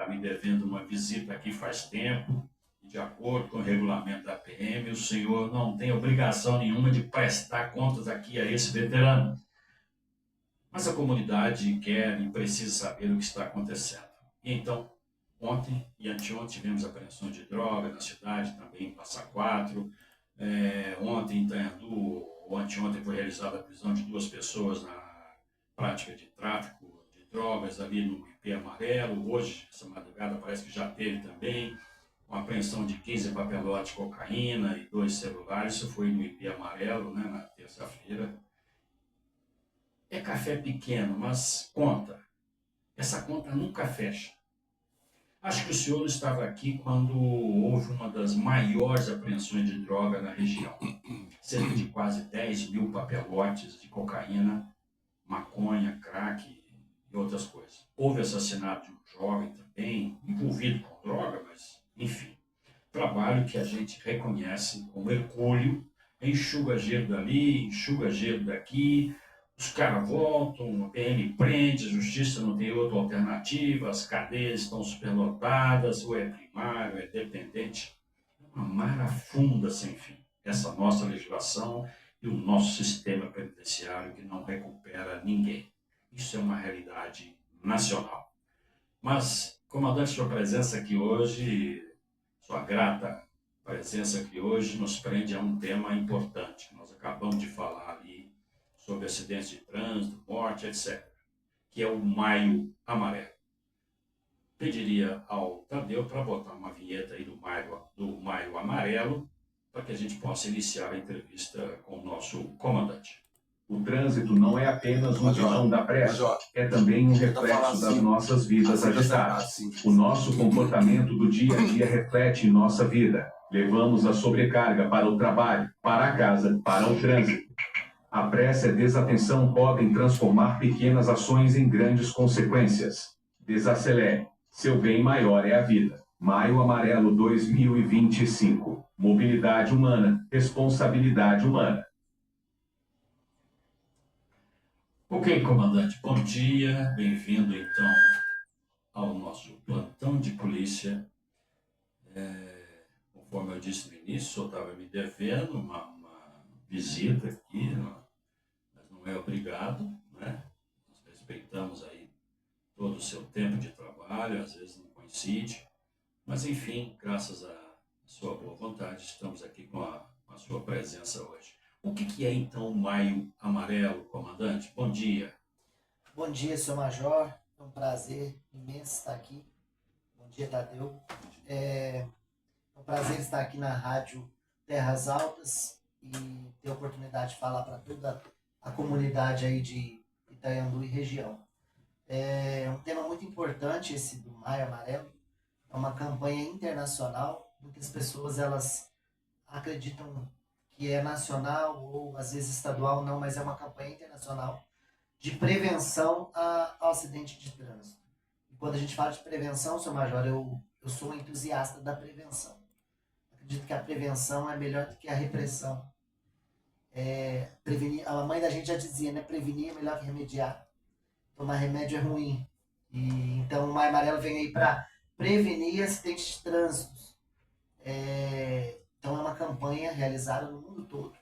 está me devendo uma visita aqui faz tempo, e de acordo com o regulamento da PM, o senhor não tem obrigação nenhuma de prestar contas aqui a esse veterano. Mas a comunidade quer e precisa saber o que está acontecendo. E então, ontem e anteontem tivemos apreensões de droga na cidade, também em Passa Quatro. Ontem em Itanhandu, ou anteontem, foi realizada a prisão de 2 pessoas na prática de tráfico de drogas ali no IP Amarelo. Hoje, essa madrugada, parece que já teve também uma apreensão de 15 papelotes de cocaína e 2 celulares. Isso foi no IP Amarelo, né, na terça-feira. É café pequeno, mas conta. Essa conta nunca fecha. Acho que o senhor não estava aqui quando houve uma das maiores apreensões de droga na região. Cerca de quase 10 mil papelotes de cocaína, maconha, crack e outras coisas. Houve assassinato de um jovem também, envolvido com droga, mas enfim. Trabalho que a gente reconhece como hercúleo, enxuga gelo dali, enxuga gelo daqui. Os caras voltam, a PM prende, a justiça não tem outra alternativa, as cadeias estão superlotadas, ou é primário, é dependente. É uma marafunda sem fim. Essa nossa legislação e o nosso sistema penitenciário que não recupera ninguém. Isso é uma realidade nacional. Mas, comandante, sua presença aqui hoje, sua grata presença aqui hoje nos prende a um tema importante, que nós acabamos de falar ali, sobre acidentes de trânsito, morte, etc., que é o Maio Amarelo. Pediria ao Tadeu para botar uma vinheta aí do Maio Amarelo, para que a gente possa iniciar a entrevista com o nosso comandante. O trânsito não é apenas um vilão da pressa, é também um reflexo das nossas vidas agitadas. O nosso comportamento do dia a dia reflete nossa vida. Levamos a sobrecarga para o trabalho, para a casa, para o trânsito. A pressa e a desatenção podem transformar pequenas ações em grandes consequências. Desacelere. Seu bem maior é a vida. Maio Amarelo 2025. Mobilidade humana, responsabilidade humana. Ok, comandante, bom dia. Bem-vindo, então, ao nosso plantão de polícia. Conforme eu disse no início, o senhor estava me devendo uma visita aqui, mas não é obrigado, né? Nós respeitamos aí todo o seu tempo de trabalho, às vezes não coincide, mas enfim, graças à sua boa vontade, estamos aqui com a sua presença hoje. O que é então o Maio Amarelo, comandante? Bom dia. Bom dia, senhor Major. É um prazer imenso estar aqui. Bom dia, Tadeu. É um prazer estar aqui na Rádio Terras Altas e ter a oportunidade de falar para toda a comunidade aí de Itanhandu e região. É um tema muito importante esse do Maio Amarelo. É uma campanha internacional. Muitas pessoas elas acreditam que é nacional ou às vezes estadual, não, mas é uma campanha internacional de prevenção ao acidente de trânsito. E quando a gente fala de prevenção, senhor Major, eu sou um entusiasta da prevenção. Acredito que a prevenção é melhor do que a repressão. Prevenir, a mãe da gente já dizia, né? Prevenir é melhor que remediar. Tomar remédio é ruim. E, então o Maio Amarelo vem aí para prevenir acidentes de trânsito. Então é uma campanha realizada no mundo todo,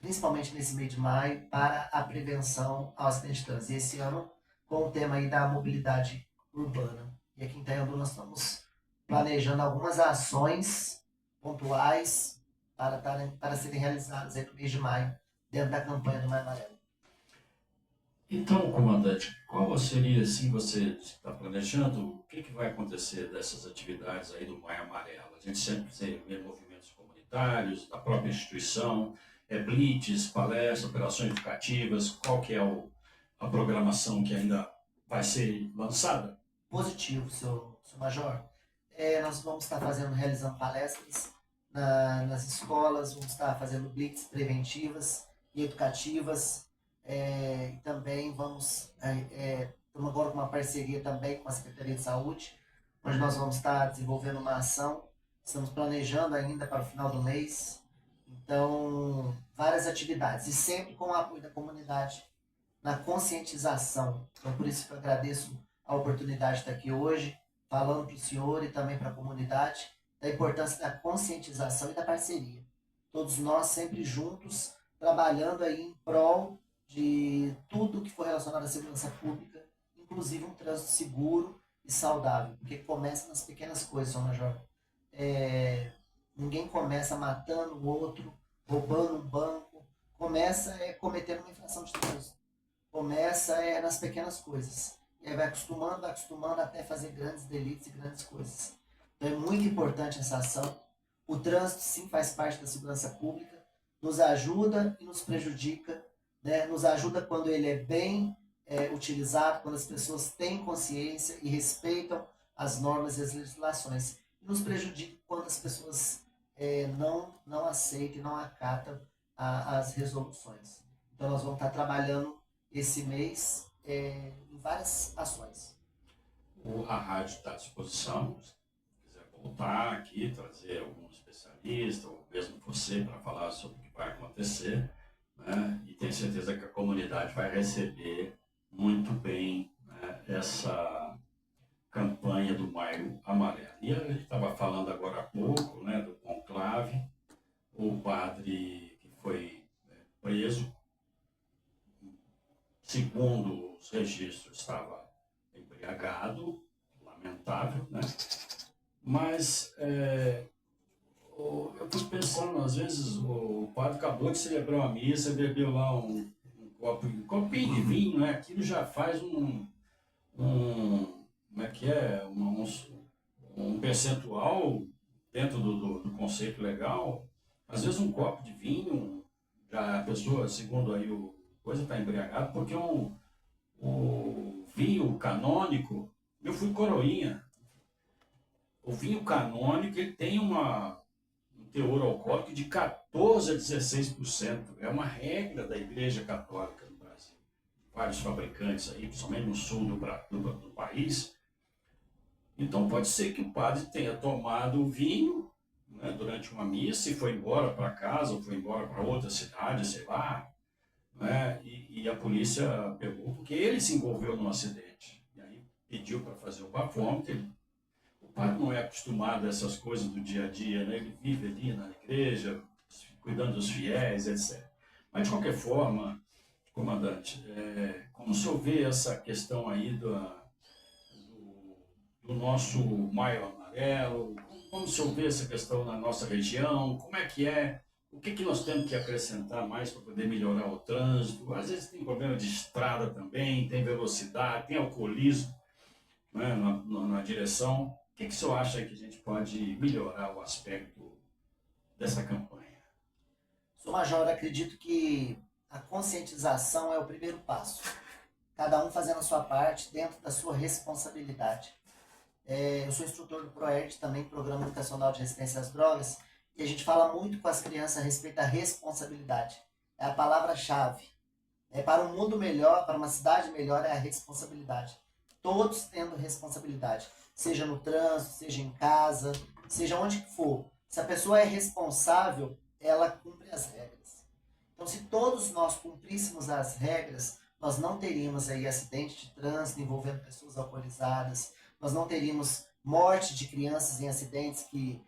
principalmente nesse mês de maio, para a prevenção ao acidente de trânsito. E esse ano, com o tema aí da mobilidade urbana. E aqui em Itanhandu nós estamos planejando algumas ações pontuais para serem realizadas aí no mês de maio, dentro da campanha do Maio Amarelo. Então, comandante, qual seria, assim, você está planejando, o que vai acontecer dessas atividades aí do Maio Amarelo? A gente sempre vê movimentos comunitários, da própria instituição, blitz, palestras, operações educativas, qual que é a programação que ainda vai ser lançada? Positivo, seu Major. Nós vamos estar realizando palestras nas escolas, vamos estar fazendo blitz preventivas e educativas, e também estamos agora com uma parceria também com a Secretaria de Saúde, onde nós vamos estar desenvolvendo uma ação, estamos planejando ainda para o final do mês, então várias atividades, e sempre com o apoio da comunidade na conscientização. Então por isso que eu agradeço a oportunidade de estar aqui hoje, falando para o senhor e também para a comunidade da importância da conscientização e da parceria. Todos nós sempre juntos, trabalhando aí em prol de tudo que for relacionado à segurança pública, inclusive um trânsito seguro e saudável, porque começa nas pequenas coisas, Sr. Major. Ninguém começa matando o outro, roubando um banco, começa cometendo uma infração de trânsito, começa nas pequenas coisas, e aí vai acostumando até fazer grandes delitos e grandes coisas. Então é muito importante essa ação. O trânsito sim faz parte da segurança pública, nos ajuda e nos prejudica, né? Nos ajuda quando ele é bem utilizado, quando as pessoas têm consciência e respeitam as normas e as legislações. E nos prejudica quando as pessoas não aceitam e não acatam as resoluções. Então nós vamos estar trabalhando esse mês em várias ações. A rádio está à disposição, se quiser voltar aqui, trazer algum especialista, ou mesmo você, para falar sobre o que vai acontecer, né? E tenho certeza que a comunidade vai receber muito bem, né, essa campanha do Maio Amarelo. E a gente estava falando agora há pouco, né, do conclave, o padre que foi preso, segundo os registros, estava embriagado, lamentável, né? Mas eu fico pensando, às vezes o padre acabou de celebrar uma missa, bebeu lá um copinho de vinho, né? Aquilo já faz como é que é? Um percentual dentro do conceito legal. Às vezes um copo de vinho, já a pessoa, segundo aí o coisa, está embriagada, porque o vinho canônico, eu fui coroinha, o vinho canônico ele tem um teor alcoólico de 14% a 16%. É uma regra da Igreja Católica no Brasil. Vários fabricantes aí, principalmente no sul do país. Então pode ser que o padre tenha tomado o vinho, né, durante uma missa e foi embora para casa, ou foi embora para outra cidade, sei lá, né, e a polícia pegou porque ele se envolveu num acidente. E aí pediu para fazer o bafômetro. O padre não é acostumado a essas coisas do dia a dia, né? Ele vive ali na igreja, cuidando dos fiéis, etc. Mas, de qualquer forma, comandante, como o senhor vê essa questão aí do nosso Maio Amarelo? Como o senhor vê essa questão na nossa região? Como é que é? O que nós temos que acrescentar mais para poder melhorar o trânsito? Às vezes tem problema de estrada também, tem velocidade, tem alcoolismo, né, na direção. O que o senhor acha que a gente pode melhorar o aspecto dessa campanha? Sr. Major, acredito que a conscientização é o primeiro passo. Cada um fazendo a sua parte dentro da sua responsabilidade. Eu sou instrutor do PROERD, também Programa Educacional de Resistência às Drogas, e a gente fala muito com as crianças a respeito da responsabilidade. É a palavra-chave. Para um mundo melhor, para uma cidade melhor, é a responsabilidade. Todos tendo responsabilidade. Seja no trânsito, seja em casa, seja onde for. Se a pessoa é responsável, ela cumpre as regras. Então, se todos nós cumpríssemos as regras, nós não teríamos aí acidente de trânsito envolvendo pessoas alcoolizadas, nós não teríamos morte de crianças em acidentes que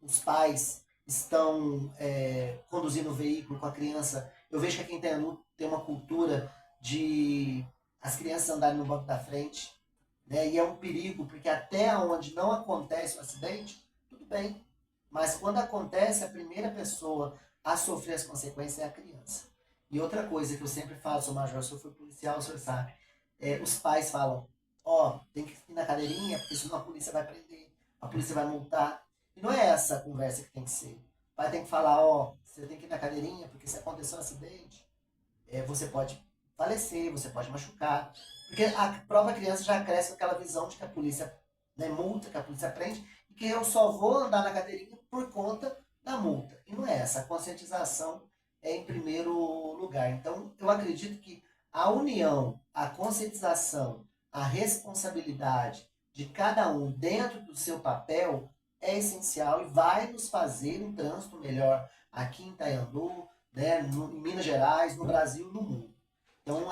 os pais estão conduzindo o veículo com a criança. Eu vejo que aqui em Itaianu tem uma cultura de as crianças andarem no banco da frente, né? E é um perigo, porque até onde não acontece o acidente, tudo bem. Mas quando acontece, a primeira pessoa a sofrer as consequências é a criança. E outra coisa que eu sempre falo, Sr. Major, se eu for policial, o senhor sabe, os pais falam, tem que ir na cadeirinha, porque senão a polícia vai prender, a polícia vai multar. E não é essa a conversa que tem que ser. O pai tem que falar, você tem que ir na cadeirinha, porque se acontecer um acidente, você pode falecer, você pode machucar. Porque a própria criança já cresce com aquela visão de que a polícia multa, que a polícia prende, e que eu só vou andar na cadeirinha por conta da multa. E não é essa. A conscientização é em primeiro lugar. Então, eu acredito que a união, a conscientização, a responsabilidade de cada um dentro do seu papel é essencial e vai nos fazer um trânsito melhor aqui em Itaianu, né, em Minas Gerais, no Brasil, no mundo. Então,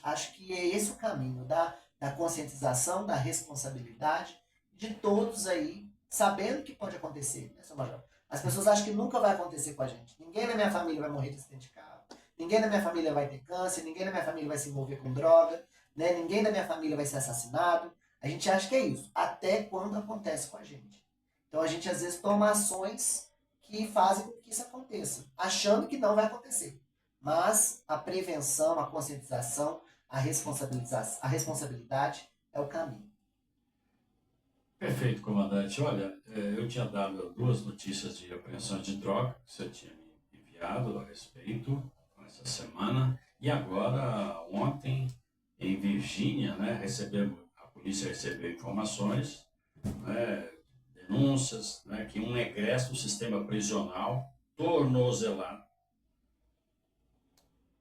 acho que é esse o caminho, da da conscientização, da responsabilidade de todos aí, sabendo que pode acontecer, né, seu Major? As pessoas acham que nunca vai acontecer com a gente. Ninguém na minha família vai morrer de acidente de carro. Ninguém na minha família vai ter câncer. Ninguém na minha família vai se envolver com droga. Né? Ninguém da minha família vai ser assassinado. A gente acha que é isso. Até quando acontece com a gente. Então a gente às vezes toma ações que fazem com que isso aconteça. Achando que não vai acontecer. Mas a prevenção, a conscientização, a responsabilidade é o caminho. Perfeito, comandante. Olha, eu tinha dado 2 notícias de apreensão de droga que você tinha me enviado a respeito essa semana. E agora, ontem, em Virgínia, né, a polícia recebeu informações, né, denúncias, né, que um egresso do sistema prisional, tornozelado,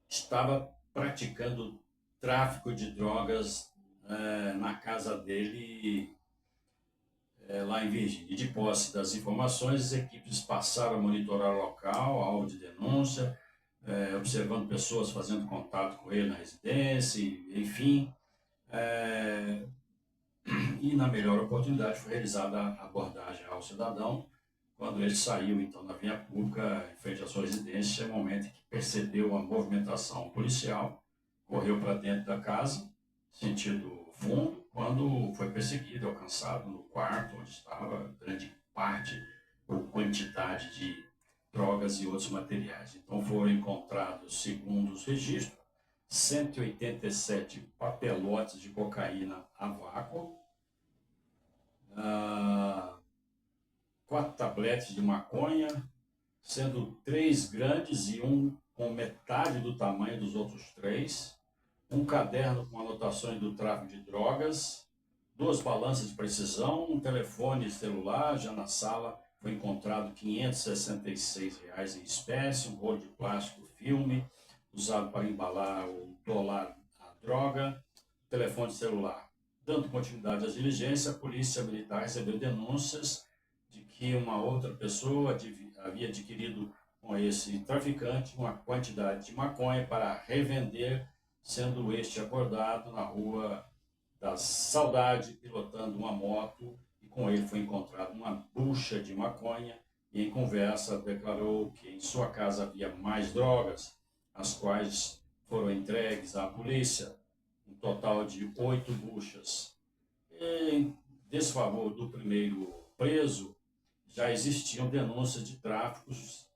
estava praticando tráfico de drogas na casa dele lá em Virgínia. E de posse das informações, as equipes passaram a monitorar o local, alvo de denúncia, observando pessoas fazendo contato com ele na residência, enfim. E na melhor oportunidade foi realizada a abordagem ao cidadão, quando ele saiu então na via pública, em frente à sua residência, no momento em que percebeu a movimentação policial, correu para dentro da casa, sentido fundo, quando foi perseguido, alcançado no quarto, onde estava grande parte ou quantidade de drogas e outros materiais. Então foram encontrados, segundo os registros, 187 papelotes de cocaína a vácuo, 4 tabletes de maconha, sendo 3 grandes e um com metade do tamanho dos outros 3, um caderno com anotações do tráfico de drogas, 2 balanças de precisão, um telefone celular. Já na sala foi encontrado R$ 566 em espécie, um rolo de plástico filme, usado para embalar ou dolar a droga, telefone celular. Dando continuidade às diligências, a polícia militar recebeu denúncias de que uma outra pessoa havia adquirido com esse traficante uma quantidade de maconha para revender, sendo este abordado na Rua da Saudade, pilotando uma moto, e com ele foi encontrada uma bucha de maconha, e em conversa declarou que em sua casa havia mais drogas, as quais foram entregues à polícia, um total de 8 buchas. E, em desfavor do primeiro preso, já existiam denúncias de tráficos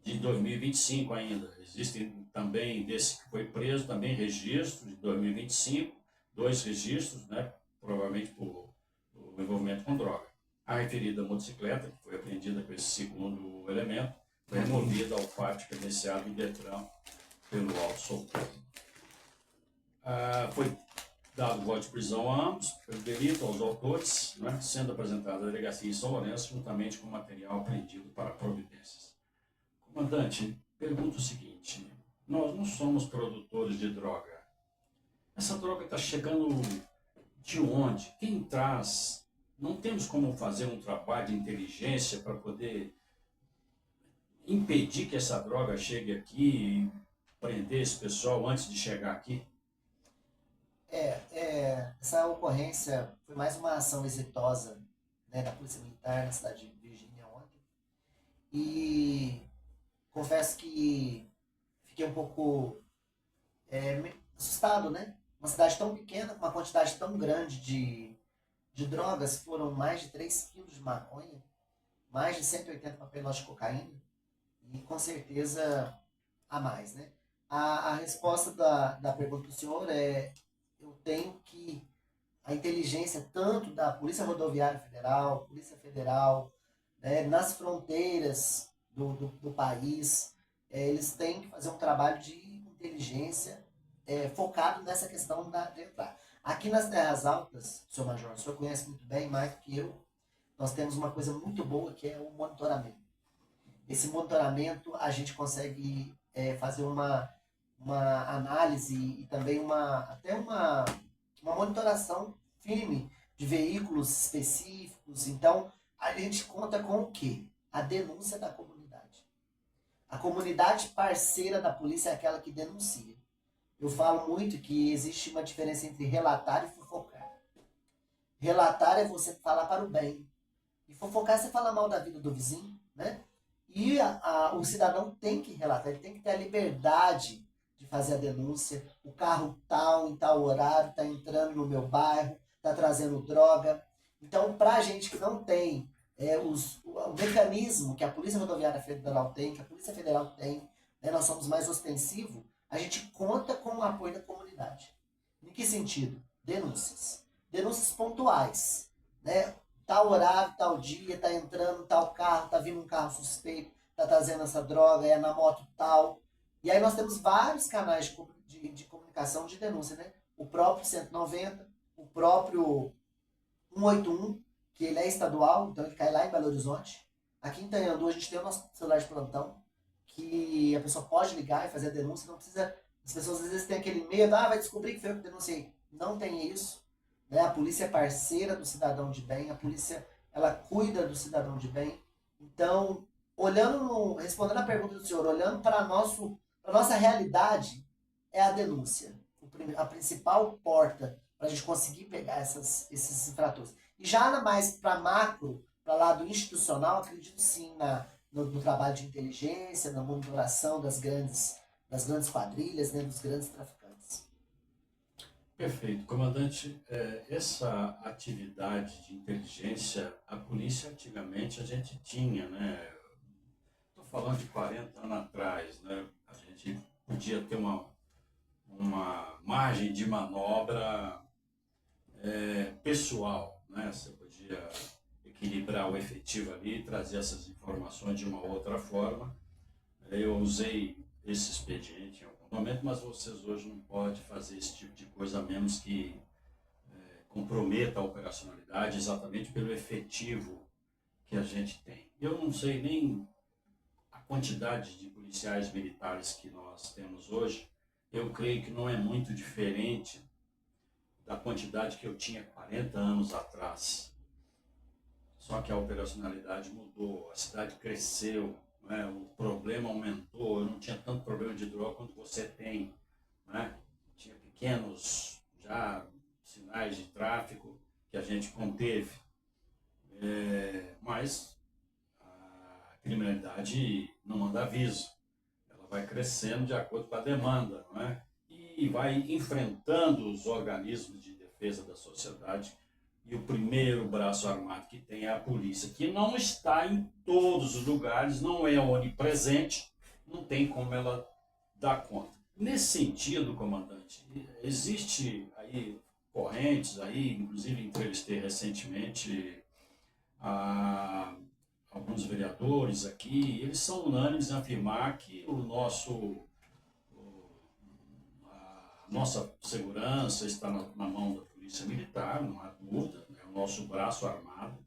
de 2025 ainda. Existem também, desse que foi preso, também registros de 2025, 2 registros, né, provavelmente por envolvimento com droga. A referida motocicleta, que foi apreendida com esse segundo elemento, foi removida ao pátio credenciado do Detran pelo auto solteiro. Foi dado voto de prisão a ambos, pelo delito, aos autores, né, sendo apresentada a delegacia em São Lourenço, juntamente com o material apreendido para providências. Comandante, pergunto o seguinte: nós não somos produtores de droga. Essa droga está chegando de onde? Quem traz? Não temos como fazer um trabalho de inteligência para poder impedir que essa droga chegue aqui e prender esse pessoal antes de chegar aqui? Essa ocorrência foi mais uma ação exitosa, né, da Polícia Militar na cidade de Virgínia ontem. E confesso que fiquei um pouco assustado, né? Uma cidade tão pequena, com uma quantidade tão grande de drogas, foram mais de 3 quilos de maconha, mais de 180 papelotes de cocaína, e com certeza a mais, né? A resposta da pergunta do senhor eu tenho que a inteligência tanto da Polícia Rodoviária Federal, Polícia Federal, né, nas fronteiras do país, eles têm que fazer um trabalho de inteligência focado nessa questão de entrar. Aqui nas Terras Altas, senhor Major, o senhor conhece muito bem, mais do que eu, nós temos uma coisa muito boa que é o monitoramento. Esse monitoramento a gente consegue fazer uma análise e também até uma monitoração firme de veículos específicos. Então, a gente conta com o quê? A denúncia da comunidade. A comunidade parceira da polícia é aquela que denuncia. Eu falo muito que existe uma diferença entre relatar e fofocar. Relatar é você falar para o bem. E fofocar é você falar mal da vida do vizinho, né? E o cidadão tem que relatar, ele tem que ter a liberdade de fazer a denúncia. O carro tal, em tal horário, está entrando no meu bairro, está trazendo droga. Então, para a gente que não tem o mecanismo que a Polícia Rodoviária Federal tem, que a Polícia Federal tem, né, nós somos mais ostensivos, a gente conta com o apoio da comunidade. Em que sentido? Denúncias. Denúncias pontuais, né? Tal horário, tal dia, tá entrando tal carro, tá vindo um carro suspeito, tá trazendo essa droga, é na moto tal. E aí nós temos vários canais de comunicação de denúncia, né? O próprio 190, o próprio 181, que ele é estadual, então ele cai lá em Belo Horizonte. Aqui em Itanhandu a gente tem o nosso celular de plantão, que a pessoa pode ligar e fazer a denúncia, não precisa... As pessoas às vezes têm aquele medo, vai descobrir que foi eu que denunciei. Não tem isso. Né? A polícia é parceira do cidadão de bem, a polícia ela cuida do cidadão de bem. Então, respondendo a pergunta do senhor, olhando para a nossa realidade, é a denúncia. A principal porta para a gente conseguir pegar esses infratores. E já mais para macro, para lado institucional, acredito sim no trabalho de inteligência, na monitoração das grandes quadrilhas, né, dos grandes traficantes. Perfeito. Comandante, essa atividade de inteligência, a polícia antigamente a gente tinha, né? Estou falando de 40 anos atrás, né? A gente podia ter uma margem de manobra pessoal, né? Você podia equilibrar o efetivo ali, trazer essas informações de uma outra forma. Eu usei esse expediente em algum momento, mas vocês hoje não podem fazer esse tipo de coisa a menos que comprometa a operacionalidade exatamente pelo efetivo que a gente tem. Eu não sei nem a quantidade de policiais militares que nós temos hoje, eu creio que não é muito diferente da quantidade que eu tinha 40 anos atrás. Só que a operacionalidade mudou, a cidade cresceu, né? O problema aumentou, eu não tinha tanto problema de droga quanto você tem. Né? Tinha pequenos já sinais de tráfico que a gente conteve. Mas a criminalidade não manda aviso. Ela vai crescendo de acordo com a demanda, não é? E vai enfrentando os organismos de defesa da sociedade. E o primeiro braço armado que tem é a polícia, que não está em todos os lugares, não é onipresente, não tem como ela dar conta. Nesse sentido, comandante, existe aí correntes, aí, inclusive entrevistei recentemente alguns vereadores aqui, eles são unânimes em afirmar que a nossa segurança está na mão da Polícia Militar, não há dúvida, é o nosso braço armado,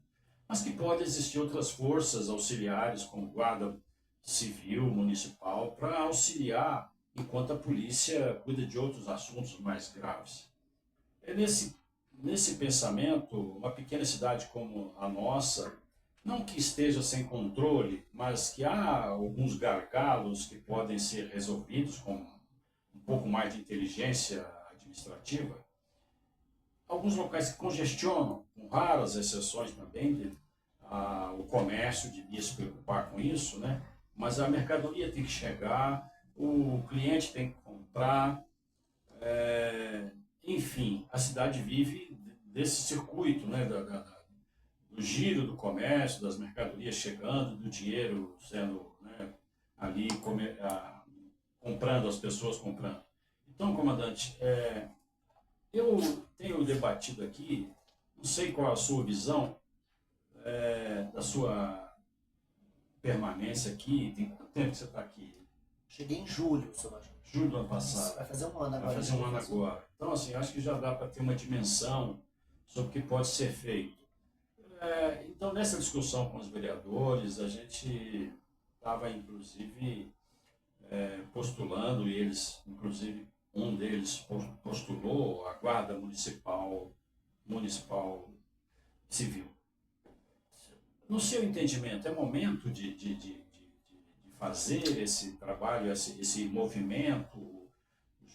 mas que pode existir outras forças auxiliares, como Guarda Civil, Municipal, para auxiliar enquanto a polícia cuida de outros assuntos mais graves. É nesse pensamento, uma pequena cidade como a nossa, não que esteja sem controle, mas que há alguns gargalos que podem ser resolvidos com um pouco mais de inteligência administrativa. Alguns locais que congestionam, com raras exceções também, o comércio devia se preocupar com isso, né? Mas a mercadoria tem que chegar, o cliente tem que comprar, enfim, a cidade vive desse circuito, né? Do giro do comércio, das mercadorias chegando, do dinheiro sendo, né, ali comprando, as pessoas comprando. Então, comandante, eu tenho debatido aqui, não sei qual é a sua visão da sua permanência aqui. Tem quanto tempo que você está aqui? Cheguei em julho, seu Major. Julho do ano passado. Vai fazer um ano agora. Vai fazer um ano agora. Então, assim, acho que já dá para ter uma dimensão sobre o que pode ser feito. Então, nessa discussão com os vereadores, a gente estava, inclusive, postulando, e eles, inclusive, um deles postulou a Guarda Municipal Civil. No seu entendimento, é momento de fazer esse trabalho, esse movimento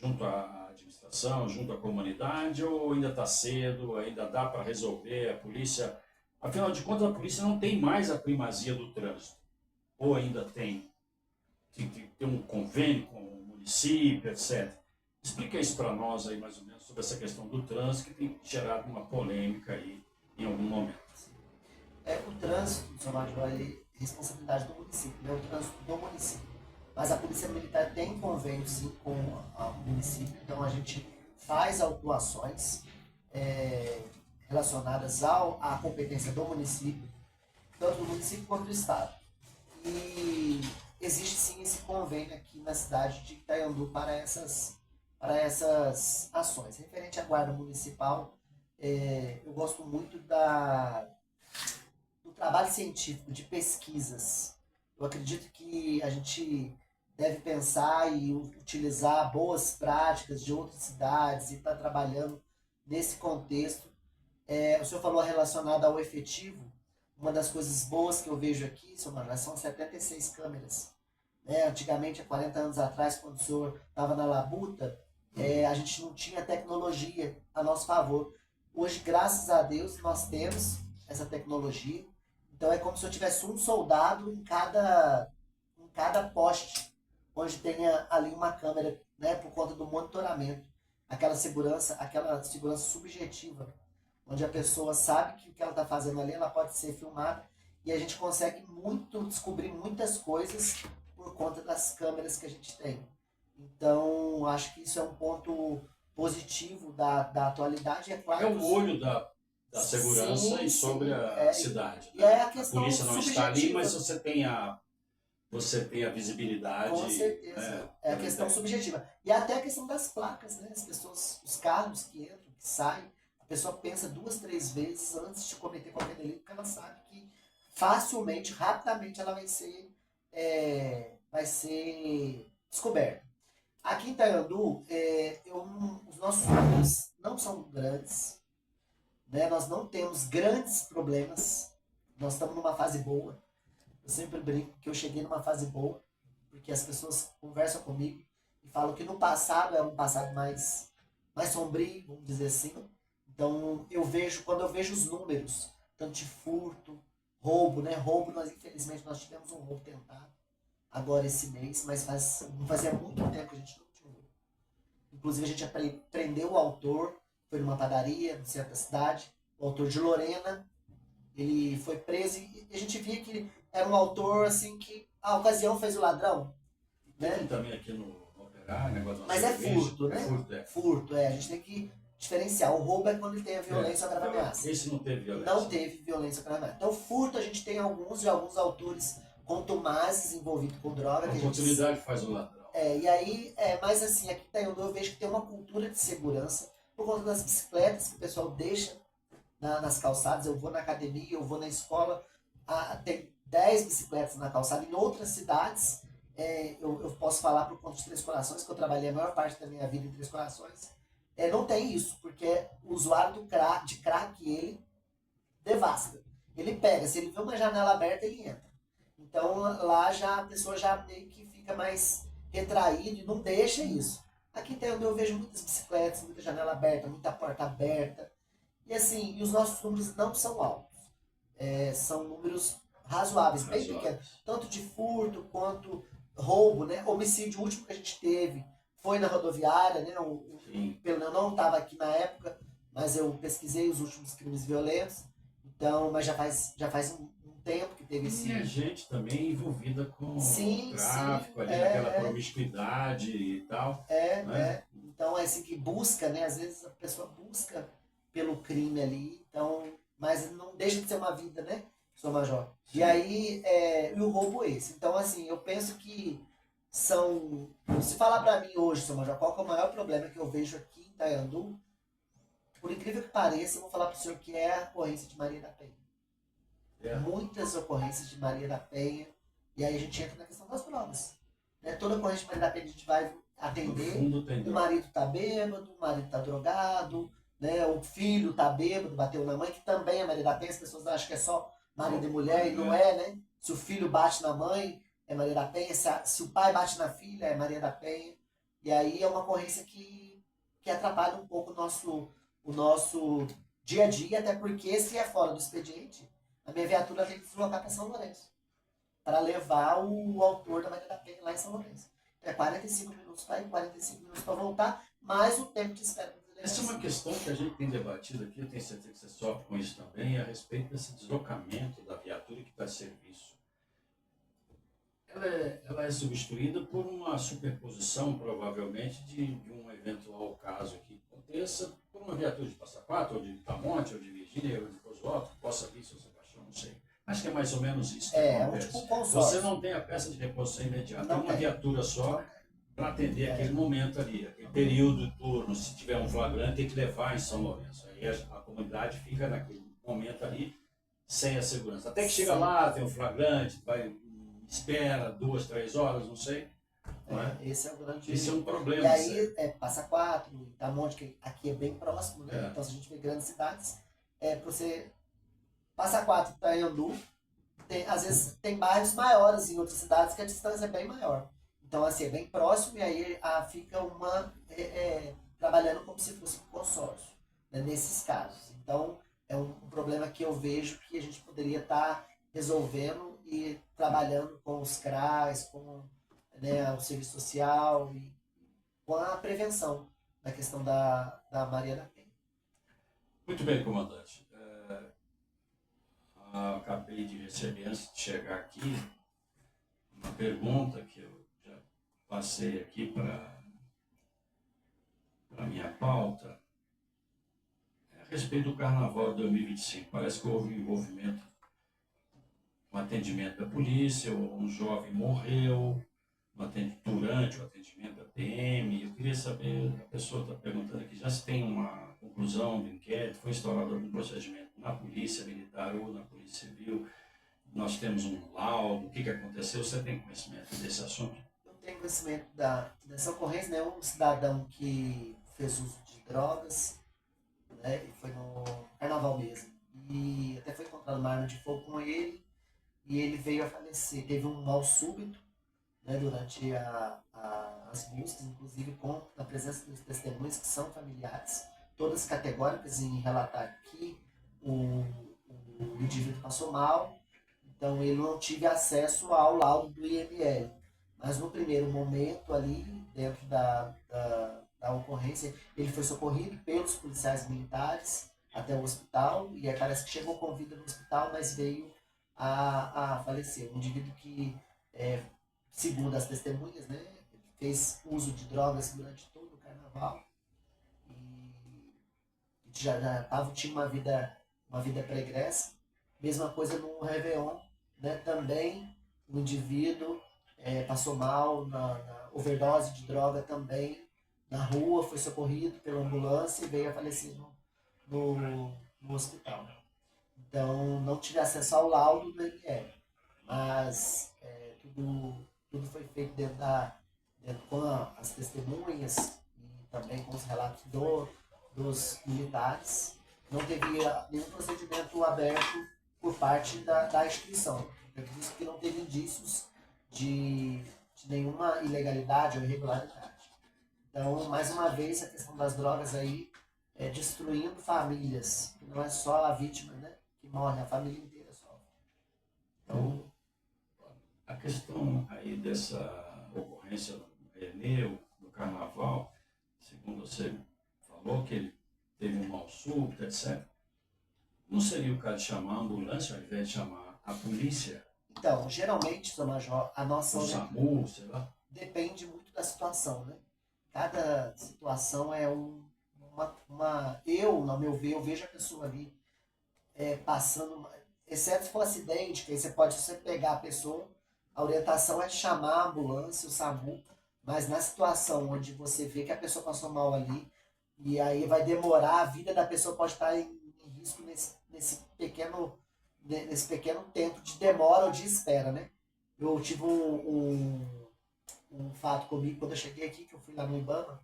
junto à administração, junto à comunidade, ou ainda está cedo, ainda dá para resolver? A polícia, afinal de contas, a polícia não tem mais a primazia do trânsito, ou ainda tem? Tem que ter um convênio com o município, etc. Explica isso para nós aí, mais ou menos, sobre essa questão do trânsito, que tem gerado uma polêmica aí em algum momento. O trânsito, São Major, é responsabilidade do município, né? O trânsito do município. Mas a Polícia Militar tem convênio, sim, com o município, então a gente faz autuações relacionadas à competência do município, tanto do município quanto do Estado. E existe, sim, esse convênio aqui na cidade de Itaiandu para essas ações. Referente à Guarda Municipal, eu gosto muito do trabalho científico, de pesquisas. Eu acredito que a gente deve pensar e utilizar boas práticas de outras cidades e estar trabalhando nesse contexto. O senhor falou relacionado ao efetivo. Uma das coisas boas que eu vejo aqui, senhor Manuel, são 76 câmeras. Antigamente, há 40 anos atrás, quando o senhor estava na labuta, a gente não tinha tecnologia a nosso favor. Hoje, graças a Deus, nós temos essa tecnologia. Então é como se eu tivesse um soldado em cada poste, onde tenha ali uma câmera, né, por conta do monitoramento. Aquela segurança subjetiva, onde a pessoa sabe que o que ela está fazendo ali, ela pode ser filmada, e a gente consegue descobrir muitas coisas por conta das câmeras que a gente tem. Então, acho que isso é um ponto positivo da atualidade. É claro, o olho da segurança, sim, e sobre a cidade. Né? A polícia não está ali, mas você tem a visibilidade. Com certeza. É a questão subjetiva. E até a questão das placas, né? As pessoas, os carros que entram, que saem, a pessoa pensa 2, 3 vezes antes de cometer qualquer delito, porque ela sabe que facilmente, rapidamente, ela vai ser descoberta. Aqui em Itaiandu, os nossos números não são grandes, né? Nós não temos grandes problemas, nós estamos numa fase boa. Eu sempre brinco que eu cheguei numa fase boa, porque as pessoas conversam comigo e falam que no passado era um passado mais sombrio, vamos dizer assim. Então, quando eu vejo os números, tanto de furto, roubo, né? Roubo, infelizmente, nós tivemos um roubo tentado agora esse mês, mas não fazia muito tempo que a gente não tinha um roubo. Inclusive, a gente prendeu o autor, foi numa padaria, no centro da cidade, o autor de Lorena. Ele foi preso e a gente via que era um autor assim que a ocasião fez o ladrão. Né? Tem também aqui no Operário, negócio. Mas furto, né? Furto, a gente tem que diferenciar. O roubo é quando ele tem a violência ou grave ameaça. Esse não teve violência. Não teve violência ou grave ameaça. Então, furto, a gente tem alguns autores contumazes envolvidos com droga. A oportunidade faz o ladrão. E aí, mas assim, aqui em Itaiandu eu vejo que tem uma cultura de segurança por conta das bicicletas que o pessoal deixa nas calçadas. Eu vou na academia, eu vou na escola, tem 10 bicicletas na calçada. Em outras cidades, eu posso falar por conta de Três Corações, que eu trabalhei a maior parte da minha vida em Três Corações, não tem isso, porque o usuário de crack, ele devasta. Ele pega, se ele vê uma janela aberta, ele entra. Então lá a pessoa já meio que fica mais retraída e não deixa isso. Aqui em Itaiandu eu vejo muitas bicicletas, muita janela aberta, muita porta aberta. E assim, os nossos números não são altos. São números razoáveis, bem pequenos. Tanto de furto quanto roubo, né? Homicídio último que a gente teve foi na rodoviária, né? Eu não estava aqui na época, mas eu pesquisei os últimos crimes violentos. Então, mas já faz um tempo que teve esse... E a gente também envolvida com o tráfico, ali naquela promiscuidade e tal. Né? Então, assim, que busca, né? Às vezes a pessoa busca pelo crime ali, então, mas não deixa de ser uma vida, né, Sr. Major? Sim. E aí, e o roubo esse. Então, assim, eu penso que se falar para mim hoje, Sr. Major, qual que é o maior problema que eu vejo aqui em Itaiandu, por incrível que pareça, eu vou falar para o senhor que é a ocorrência de Maria da Penha. Muitas ocorrências de Maria da Penha, e aí a gente entra na questão das provas. Né? Toda ocorrência de Maria da Penha a gente vai atender, o marido tá bêbado, o marido tá drogado, né? O filho tá bêbado, bateu na mãe, que também é Maria da Penha. As pessoas acham que é só marido e mulher, e não é, né? Se o filho bate na mãe, é Maria da Penha. Se o pai bate na filha, é Maria da Penha. E aí é uma ocorrência que atrapalha um pouco o nosso dia a dia, até porque se é fora do expediente, a minha viatura tem que deslocar para São Lourenço, para levar o autor da Maria da Penha lá em São Lourenço. Então é 45 minutos para ir, 45 minutos para voltar, mais o tempo de espera. Essa é uma questão que a gente tem debatido aqui, eu tenho certeza que você sofre com isso também, a respeito desse deslocamento da viatura que está a serviço. Ela é substituída por uma superposição, provavelmente, de um eventual caso que aconteça por uma viatura de Passa Quatro, ou de Itamonte, ou de Virgínia, ou de Cosópolis, possa vir, São Sebastião, não sei. Acho que é mais ou menos isso que acontece. Tipo um consórcio. Você não tem a peça de reposição imediata, é uma viatura só para atender aquele momento ali, aquele período de turno. Se tiver um flagrante, tem que levar em São Lourenço. Aí a comunidade fica naquele momento ali sem a segurança. Até que chega lá, tem um flagrante, vai, espera 2, 3 horas, não sei. Não é? Esse é o grande... Esse é um problema. E aí, Passa Quatro, Itamonte, que aqui é bem próximo, né? Então, se a gente vê grandes cidades, para você... Passa Quatro para Andu, às vezes tem bairros maiores em outras cidades que a distância é bem maior. Então, assim, é bem próximo e aí fica trabalhando como se fosse um consórcio, né, nesses casos. Então, é um problema que eu vejo que a gente poderia estar resolvendo e trabalhando com os CRAs, com, né, o serviço social e com a prevenção da questão da Maria da Penha. Muito bem, comandante. Acabei de receber, antes de chegar aqui, uma pergunta que eu já passei aqui para a minha pauta, a respeito do Carnaval de 2025. Parece que houve um envolvimento, um atendimento da polícia, um jovem morreu durante o atendimento da PM. Eu queria saber, a pessoa está perguntando aqui, já se tem uma conclusão do inquérito, foi instaurado algum procedimento na polícia militar ou na polícia civil? Nós temos um laudo, o que aconteceu? Você tem conhecimento desse assunto? Eu tenho conhecimento dessa ocorrência, né? Um cidadão que fez uso de drogas, né? E foi no Carnaval mesmo. E até foi encontrado uma arma de fogo com ele e ele veio a falecer. Teve um mal súbito, né, durante as buscas, inclusive com a presença dos testemunhas que são familiares, todas categóricas em relatar que o indivíduo passou mal, então ele não tive acesso ao laudo do IML. Mas no primeiro momento ali, dentro da ocorrência, ele foi socorrido pelos policiais militares até o hospital, e aí parece que chegou com vida no hospital, mas veio a falecer. Um indivíduo que, segundo as testemunhas, né, fez uso de drogas durante todo o carnaval e tinha uma vida pregressa. Mesma coisa no Réveillon, né, também o indivíduo passou mal na overdose de droga também na rua, foi socorrido pela ambulância e veio a falecer no hospital. Então não tive acesso ao laudo do IML, mas tudo foi feito dentro com as testemunhas e também com os relatos dos militares. Não teve nenhum procedimento aberto por parte da instituição. Eu disse que não teve indícios de nenhuma ilegalidade ou irregularidade. Então, mais uma vez, a questão das drogas aí destruindo famílias. Não é só a vítima, né, que morre, a família inteira sofre. Então, a questão aí dessa ocorrência no Carnaval, segundo você falou, que ele teve um mal súbito, etc. Não seria o caso de chamar a ambulância ao invés de chamar a polícia? Então, geralmente, Sr. Major, a nossa... O SAMU, sei lá. Depende muito da situação, né? Cada situação é eu, no meu ver, eu vejo a pessoa ali passando... Exceto se for acidente, que aí você pegar a pessoa, a orientação é chamar a ambulância, o SAMU, mas na situação onde você vê que a pessoa passou mal ali, e aí vai demorar, a vida da pessoa pode estar em risco nesse pequeno tempo de demora ou de espera, né? Eu tive um fato comigo quando eu cheguei aqui, que eu fui lá no Ibama,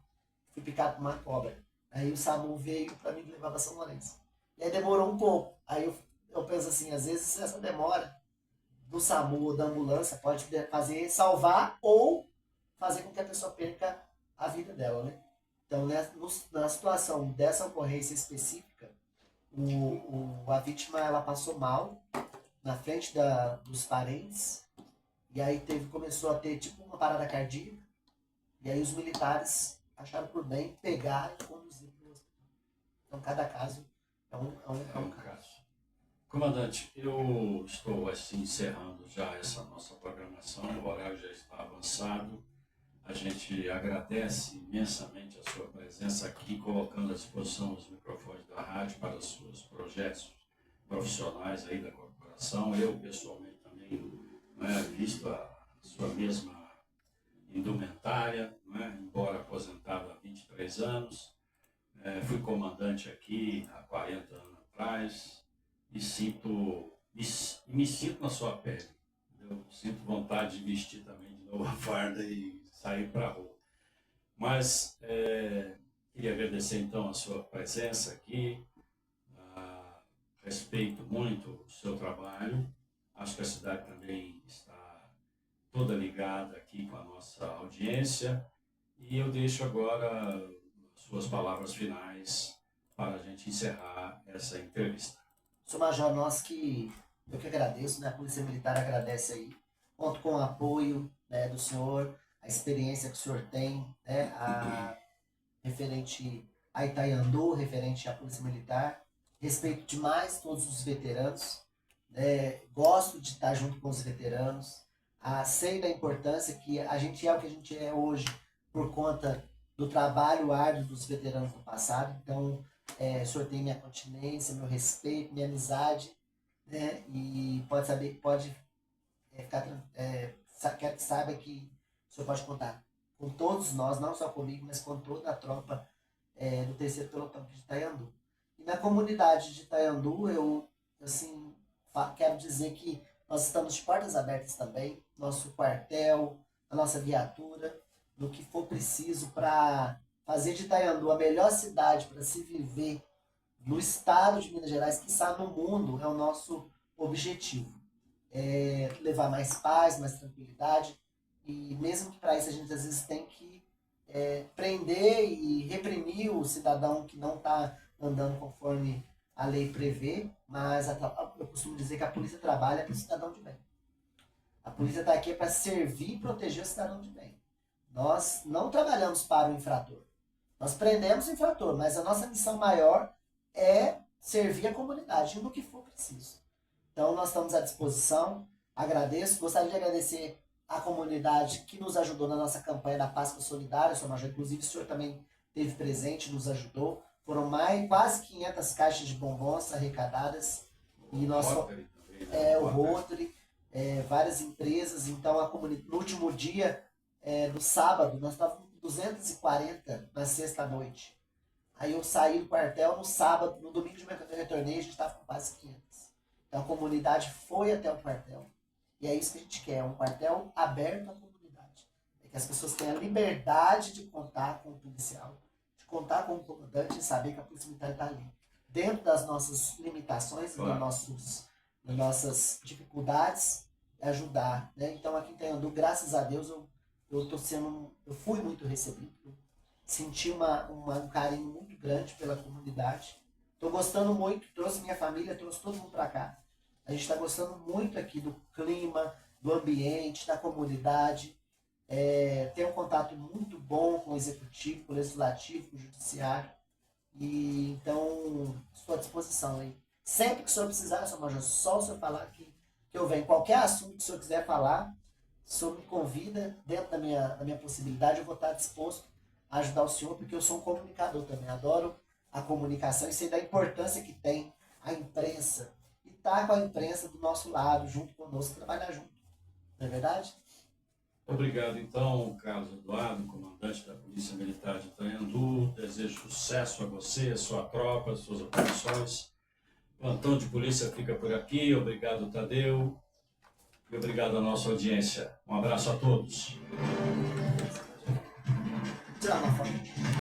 fui picado por uma cobra. Aí o SAMU veio para me levar para São Lourenço. E aí demorou um pouco. Aí eu penso assim, às vezes essa demora do SAMU ou da ambulância pode salvar ou fazer com que a pessoa perca a vida dela, né? Então, na situação dessa ocorrência específica, a vítima ela passou mal na frente dos parentes, e aí começou a ter tipo uma parada cardíaca, e aí os militares acharam por bem pegar e conduzir para o hospital. Então, cada caso é um caso. Comandante, eu estou assim encerrando já essa nossa programação, o horário já está avançado. A gente agradece imensamente a sua presença aqui, colocando à disposição os microfones da rádio para os seus projetos profissionais aí da corporação. Eu, pessoalmente, também visto a sua mesma indumentária, embora aposentado há 23 anos. Fui comandante aqui há 40 anos atrás e me sinto na sua pele. Eu sinto vontade de vestir também de novo a farda e sair para a rua. Mas queria agradecer então a sua presença aqui. Respeito muito o seu trabalho. Acho que a cidade também está toda ligada aqui com a nossa audiência. E eu deixo agora suas palavras finais para a gente encerrar essa entrevista. Sr. Major, eu que agradeço, né? A Polícia Militar agradece aí. Conto com o apoio, né, do senhor, a experiência que o senhor tem, né, referente a Itaiandu, referente à Polícia Militar. Respeito demais todos os veteranos, né? Gosto de estar junto com os veteranos. Sei da importância que a gente é o que a gente é hoje por conta do trabalho árduo dos veteranos do passado. Então, o senhor tem minha continência, meu respeito, minha amizade, né? E quero que saiba que o senhor pode contar com todos nós, não só comigo, mas com toda a tropa do 3º Pelotão de Itaiandu. E na comunidade de Itaiandu, eu assim, quero dizer que nós estamos de portas abertas também, nosso quartel, a nossa viatura, no que for preciso para fazer de Itaiandu a melhor cidade para se viver no estado de Minas Gerais, quiçá no mundo, é o nosso objetivo. Levar mais paz, mais tranquilidade, e mesmo que para isso a gente às vezes tem que prender e reprimir o cidadão que não está andando conforme a lei prevê, mas eu costumo dizer que a polícia trabalha para o cidadão de bem. A polícia está aqui para servir e proteger o cidadão de bem. Nós não trabalhamos para o infrator. Nós prendemos o infrator, mas a nossa missão maior é servir a comunidade no que for preciso. Então, nós estamos à disposição. Agradeço. Gostaria de agradecer a comunidade que nos ajudou na nossa campanha da Páscoa Solidária, Sr. Major. Inclusive, o senhor também esteve presente, nos ajudou. Foram quase 500 caixas de bombons arrecadadas. E nós, o Rotary, várias empresas. Então, no último dia, no sábado, nós estávamos com 240 na sexta-noite. Aí eu saí do quartel no sábado, no domingo de manhã que eu retornei, a gente estava com quase 500. Então a comunidade foi até o quartel. E é isso que a gente quer, um quartel aberto à comunidade. É que as pessoas tenham a liberdade de contar com o policial, de contar com o comandante e saber que a Polícia Militar está ali. Dentro das nossas limitações, claro, das nossas dificuldades, ajudar. Né? Então aqui em Itaiandu, graças a Deus, eu fui muito recebido. Senti um carinho muito grande pela comunidade. Estou gostando muito, trouxe minha família, trouxe todo mundo para cá. A gente está gostando muito aqui do clima, do ambiente, da comunidade. Tem um contato muito bom com o executivo, com o legislativo, com o judiciário. E então, estou à disposição aí. Sempre que o senhor precisar, Sr. Major, só o senhor falar que eu venho. Qualquer assunto que o senhor quiser falar, o senhor me convida, dentro da minha possibilidade, eu vou estar disposto a ajudar o senhor, porque eu sou um comunicador também, adoro a comunicação e sei da importância que tem a imprensa, e estar com a imprensa do nosso lado, junto conosco, trabalhar junto. Não é verdade? Obrigado, então, Carlos Eduardo, comandante da Polícia Militar de Itaiandu. Desejo sucesso a você, a sua tropa, as suas operações. O plantão de polícia fica por aqui. Obrigado, Tadeu. E obrigado à nossa audiência. Um abraço a todos. Tirar uma foto.